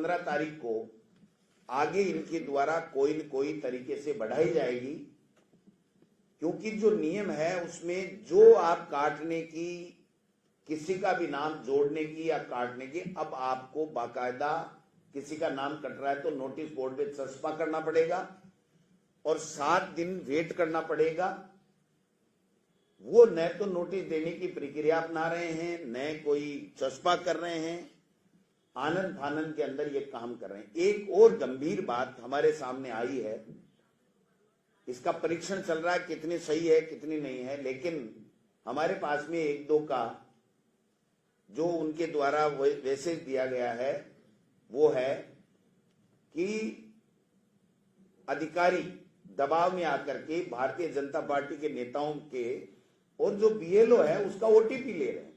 15 तारीख को आगे इनके द्वारा कोई न कोई तरीके से बढ़ाई जाएगी, क्योंकि जो नियम है उसमें जो आप काटने की, किसी का भी नाम जोड़ने की या काटने की, अब आपको बाकायदा किसी का नाम कट रहा है तो नोटिस बोर्ड पे चस्पा करना पड़ेगा और 7 दिन वेट करना पड़ेगा। वो न तो नोटिस देने की प्रक्रिया अपना रहे हैं, न कोई चस्पा कर रहे हैं, आनंद फानंद के अंदर ये काम कर रहे हैं। एक और गंभीर बात हमारे सामने आई है, इसका परीक्षण चल रहा है कितनी सही है कितनी नहीं है, लेकिन हमारे पास में 1-2 का जो उनके द्वारा मैसेज दिया गया है वो है कि अधिकारी दबाव में आकर के भारतीय जनता पार्टी के नेताओं के और जो बीएलओ है उसका ओटीपी ले रहे हैं,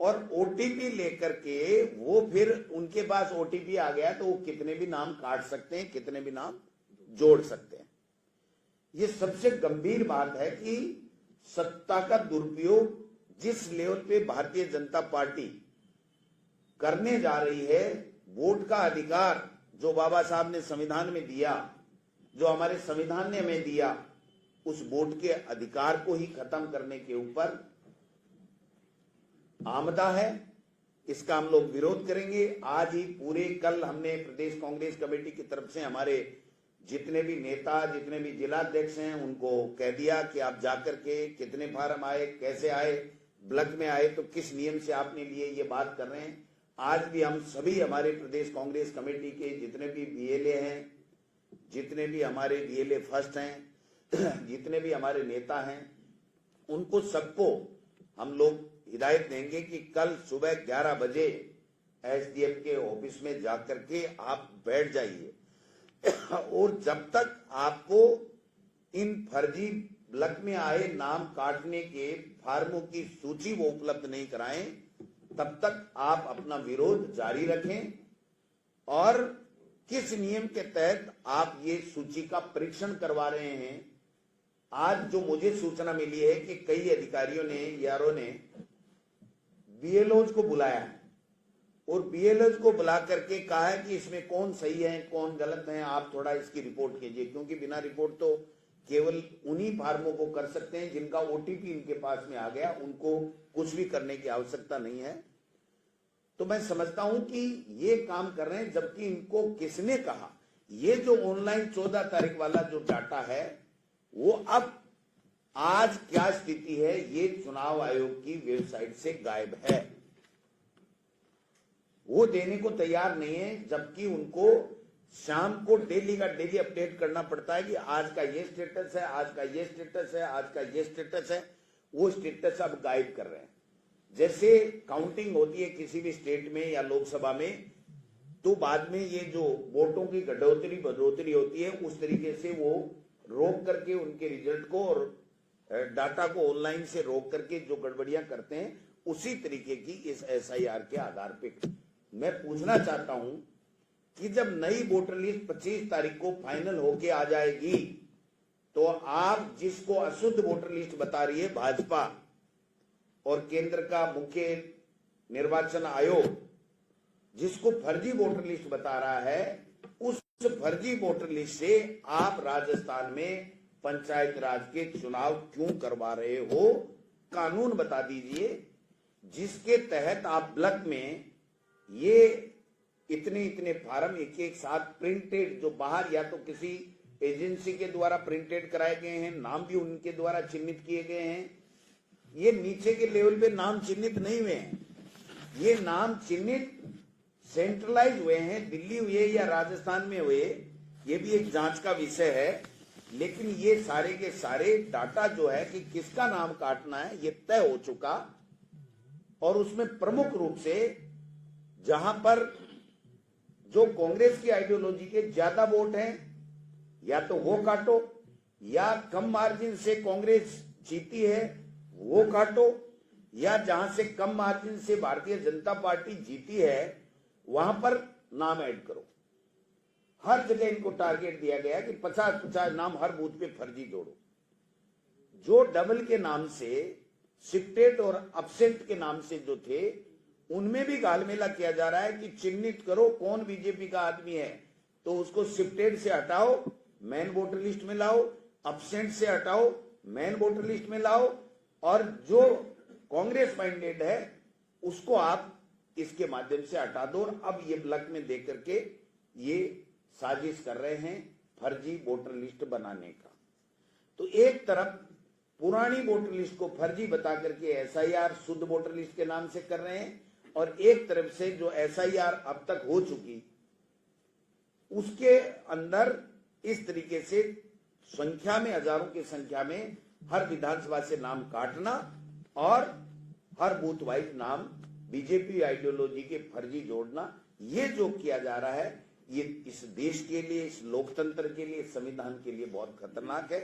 और ओटीपी लेकर के वो फिर उनके पास ओटीपी आ गया तो वो कितने भी नाम काट सकते हैं, कितने भी नाम जोड़ सकते हैं। ये सबसे गंभीर बात है कि सत्ता का दुरुपयोग जिस लेवल पे भारतीय जनता पार्टी करने जा रही है, वोट का अधिकार जो बाबा साहब ने संविधान में दिया, जो हमारे संविधान ने हमें दिया, उस वोट के अधिकार को ही खत्म करने के ऊपर आमदा है। इसका हम लोग विरोध करेंगे। आज ही पूरे कल हमने प्रदेश कांग्रेस कमेटी की तरफ से हमारे जितने भी नेता, जितने भी जिलाध्यक्ष हैं, उनको कह दिया कि आप जाकर के कितने फार्म आए, कैसे आए, ब्लॉक में आए तो किस नियम से आपने लिए, ये बात कर रहे हैं। आज भी हम सभी हमारे प्रदेश कांग्रेस कमेटी के जितने भी बीएलए हैं, जितने भी हमारे बीएलए फर्स्ट हैं, जितने भी हमारे नेता हैं, उनको सबको हम लोग हिदायत देंगे कि कल सुबह 11 बजे एसडीएम के ऑफिस में जाकर के आप बैठ जाइए और जब तक आपको इन फर्जी ब्लॉक में आए नाम काटने के फार्मों की सूची वो उपलब्ध नहीं कराएं, तब तक आप अपना विरोध जारी रखें। और किस नियम के तहत आप ये सूची का परीक्षण करवा रहे हैं? आज जो मुझे सूचना मिली है कि कई अधिकारियों ने, यारों ने बीएलओज को बुलाया है और बीएलओज को बुला करके कहा है कि इसमें कौन सही है कौन गलत है, आप थोड़ा इसकी रिपोर्ट कीजिए, क्योंकि बिना रिपोर्ट तो केवल उन्हीं फार्मों को कर सकते हैं जिनका ओटीपी इनके पास में आ गया, उनको कुछ भी करने की आवश्यकता नहीं है। तो मैं समझता हूं कि ये काम कर रहे हैं, जबकि इनको किसने कहा? ये जो ऑनलाइन 14 तारीख वाला जो डाटा है वो अब आज क्या स्थिति है, ये चुनाव आयोग की वेबसाइट से गायब है, वो देने को तैयार नहीं है। जबकि उनको शाम को डेली का डेली अपडेट करना पड़ता है कि आज का ये स्टेटस है, आज का ये स्टेटस है, आज का ये स्टेटस है। वो स्टेटस अब गायब कर रहे हैं। जैसे काउंटिंग होती है किसी भी स्टेट में या लोकसभा में, तो बाद में ये जो वोटों की घटोतरी बढ़ोतरी होती है, उस तरीके से वो रोक करके उनके रिजल्ट को और डाटा को ऑनलाइन से रोक करके जो गड़बड़ियां करते हैं, उसी तरीके की इस एसआईआर के आधार पे मैं पूछना चाहता हूं कि जब नई वोटर लिस्ट 25 तारीख को फाइनल होके आ जाएगी, तो आप जिसको अशुद्ध वोटर लिस्ट बता रही है भाजपा और केंद्र का मुख्य निर्वाचन आयोग जिसको फर्जी वोटर लिस्ट बता रहा है, उस फर्जी वोटर लिस्ट से आप राजस्थान में पंचायत राज के चुनाव क्यों करवा रहे हो? कानून बता दीजिए जिसके तहत आप ब्लॉक में ये इतने इतने फार्म एक साथ प्रिंटेड, जो बाहर या तो किसी एजेंसी के द्वारा प्रिंटेड कराए गए हैं, नाम भी उनके द्वारा चिन्हित किए गए हैं। ये नीचे के लेवल पे नाम चिन्हित नहीं हुए हैं, ये नाम चिन्हित सेंट्रलाइज हुए हैं, दिल्ली हुए या राजस्थान में हुए, ये भी एक जांच का विषय है। लेकिन ये सारे के सारे डाटा जो है कि किसका नाम काटना है ये तय हो चुका, और उसमें प्रमुख रूप से जहां पर जो कांग्रेस की आइडियोलॉजी के ज्यादा वोट हैं, या तो वो काटो, या कम मार्जिन से कांग्रेस जीती है वो काटो, या जहां से कम मार्जिन से भारतीय जनता पार्टी जीती है वहां पर नाम ऐड करो। हर जगह इनको टारगेट दिया गया कि 50-50 नाम हर बूथ पे फर्जी जोड़ो। जो डबल के नाम से, शिफ्टेड और अपसेंट के नाम से जो थे, उनमें भी घालमेला किया जा रहा है कि चिन्हित करो कौन बीजेपी का आदमी है, तो उसको शिफ्टेड से हटाओ, मेन वोटर लिस्ट में लाओ, अब्सेंट से हटाओ, मेन वोटर लिस्ट में लाओ, और जो कांग्रेस माइंडेड है उसको आप इसके माध्यम से हटा दो। और अब ये ब्लॉक में देख करके ये साजिश कर रहे हैं फर्जी वोटर लिस्ट बनाने का। तो एक तरफ पुरानी वोटर लिस्ट को फर्जी बता करके एसआईआर शुद्ध वोटर लिस्ट के नाम से कर रहे हैं, और एक तरफ से जो एसआईआर अब तक हो चुकी उसके अंदर इस तरीके से संख्या में, हजारों की संख्या में हर विधानसभा से नाम काटना और हर बूथ वाइज नाम बीजेपी आइडियोलॉजी के फर्जी जोड़ना, ये जो किया जा रहा है ये इस देश के लिए, इस लोकतंत्र के लिए, संविधान के लिए बहुत खतरनाक है।